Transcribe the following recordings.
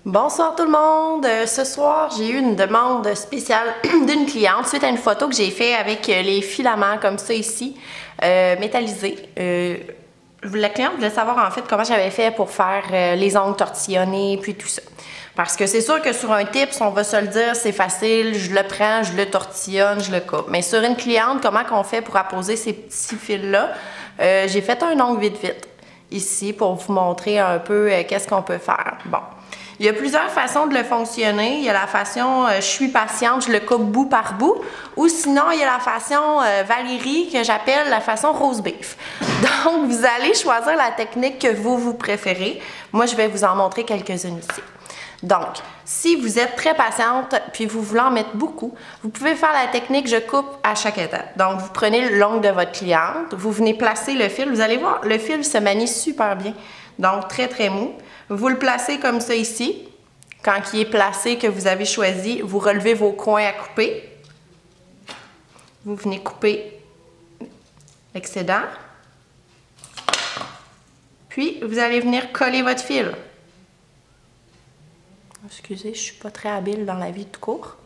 Bonsoir tout le monde! Ce soir, j'ai eu une demande spéciale d'une cliente suite à une photo que j'ai faite avec les filaments comme ça ici, métallisés. La cliente voulait savoir en fait comment j'avais fait pour faire les ongles tortillonnés puis tout ça. Parce que c'est sûr que sur un tips, on va se le dire, c'est facile, je le prends, je le tortillonne, je le coupe. Mais sur une cliente, comment qu'on fait pour apposer ces petits fils-là? J'ai fait un ongle vite ici pour vous montrer un peu qu'est-ce qu'on peut faire. Bon. Il y a plusieurs façons de le fonctionner. Il y a la façon je suis patiente, je le coupe bout par bout. Ou sinon, il y a la façon Valérie que j'appelle la façon rose beef. Donc, vous allez choisir la technique que vous préférez. Moi, je vais vous en montrer quelques-unes ici. Donc, si vous êtes très patiente puis vous voulez en mettre beaucoup, vous pouvez faire la technique je coupe à chaque étape. Donc, vous prenez l'ongle de votre cliente, vous venez placer le fil. Vous allez voir, le fil se manie super bien. Donc, très mou. Vous le placez comme ça ici. Quand il est placé, que vous avez choisi, vous relevez vos coins à couper. Vous venez couper l'excédent. Puis, vous allez venir coller votre fil. Excusez, je ne suis pas très habile dans la vie tout court.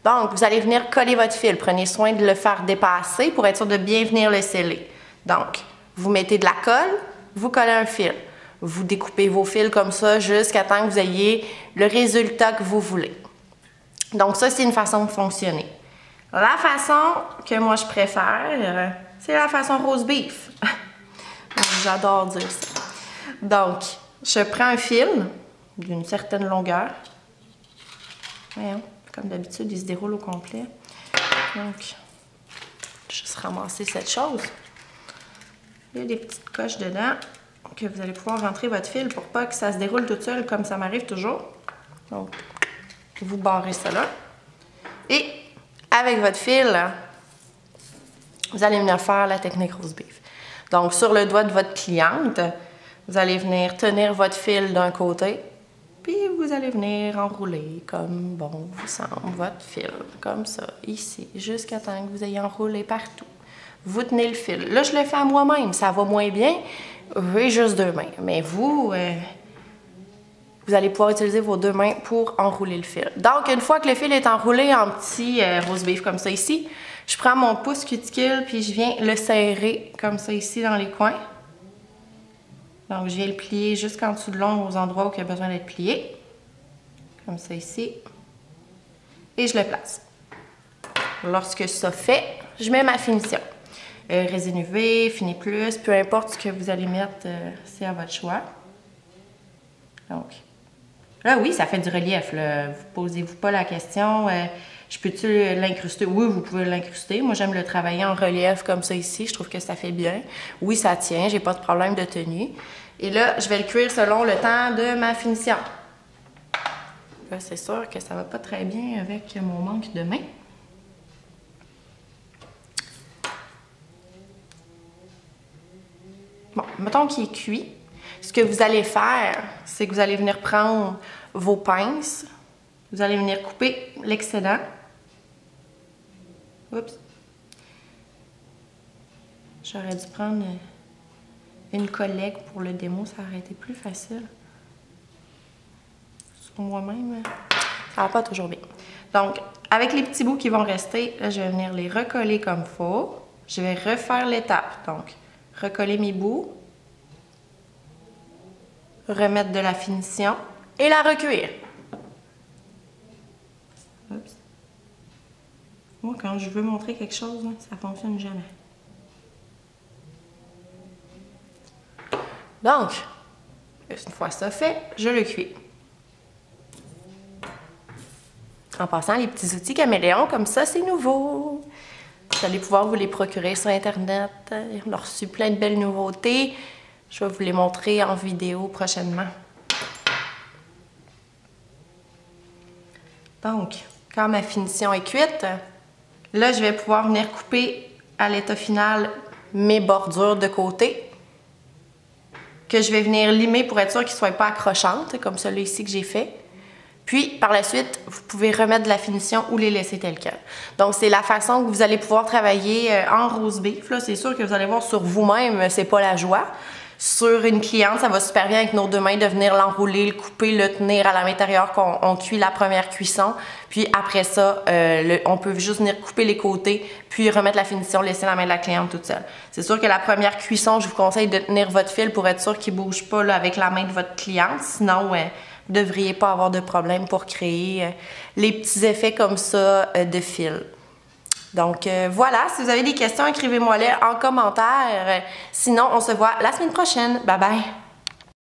Donc, vous allez venir coller votre fil. Prenez soin de le faire dépasser pour être sûr de bien venir le sceller. Donc, vous mettez de la colle, vous collez un fil. Vous découpez vos fils comme ça jusqu'à temps que vous ayez le résultat que vous voulez. Donc ça, c'est une façon de fonctionner. La façon que moi je préfère, c'est la façon rose beef. J'adore dire ça. Donc, je prends un fil d'une certaine longueur. Voyons, comme d'habitude, il se déroule au complet. Donc, juste ramasser cette chose. Il y a des petites coches dedans que vous allez pouvoir rentrer votre fil pour pas que ça se déroule tout seul comme ça m'arrive toujours. Donc, vous barrez ça là. Et avec votre fil, vous allez venir faire la technique rose beef. Donc, sur le doigt de votre cliente, vous allez venir tenir votre fil d'un côté, puis vous allez venir enrouler comme bon vous semble votre fil, comme ça, ici, jusqu'à temps que vous ayez enroulé partout. Vous tenez le fil. Là, je le fais à moi-même, ça va moins bien. J'ai juste deux mains. Mais vous allez pouvoir utiliser vos deux mains pour enrouler le fil. Donc, une fois que le fil est enroulé en petit rose beef comme ça ici, je prends mon pouce cuticule puis je viens le serrer comme ça ici dans les coins. Donc, je viens le plier jusqu'en dessous de l'ongle aux endroits où il y a besoin d'être plié. Comme ça ici. Et je le place. Lorsque ça fait, je mets ma finition. Résine UV, Fini Plus, peu importe ce que vous allez mettre, c'est à votre choix. Donc, là oui, ça fait du relief. Là. Vous posez-vous pas la question, je peux-tu l'incruster? Oui, vous pouvez l'incruster. Moi, j'aime le travailler en relief comme ça ici. Je trouve que ça fait bien. Oui, ça tient, j'ai pas de problème de tenue. Et là, je vais le cuire selon le temps de ma finition. Là, c'est sûr que ça va pas très bien avec mon manque de main. Bon, mettons qu'il est cuit. Ce que vous allez faire, c'est que vous allez venir prendre vos pinces. Vous allez venir couper l'excédent. Oups. J'aurais dû prendre une collègue pour le démo, ça aurait été plus facile. Sur moi-même, ça va pas toujours bien. Donc, avec les petits bouts qui vont rester, là, je vais venir les recoller comme il faut. Je vais refaire l'étape. Donc, recoller mes bouts, remettre de la finition et la recuire. Oups. Moi, quand je veux montrer quelque chose, ça ne fonctionne jamais. Donc, une fois ça fait, je le cuis. En passant, les petits outils caméléons comme ça, c'est nouveau. Vous allez pouvoir vous les procurer sur Internet. On a reçu plein de belles nouveautés. Je vais vous les montrer en vidéo prochainement. Donc, quand ma finition est cuite, là, je vais pouvoir venir couper à l'état final mes bordures de côté, que je vais venir limer pour être sûr qu'ils ne soient pas accrochantes, comme celui ici que j'ai fait. Puis, par la suite, vous pouvez remettre de la finition ou les laisser telles quelles. Donc, c'est la façon que vous allez pouvoir travailler en rose beef. C'est sûr que vous allez voir sur vous-même, c'est pas la joie. sur une cliente, ça va super bien avec nos deux mains de venir l'enrouler, le couper, le tenir à l'intérieur quand on cuit la première cuisson. Puis après ça, on peut juste venir couper les côtés, puis remettre la finition, laisser la main de la cliente toute seule. C'est sûr que la première cuisson, je vous conseille de tenir votre fil pour être sûr qu'il ne bouge pas là, avec la main de votre cliente. Sinon, vous ne devriez pas avoir de problème pour créer les petits effets comme ça de fil. Donc voilà, si vous avez des questions, écrivez-moi-les en commentaire. Sinon, on se voit la semaine prochaine. Bye bye!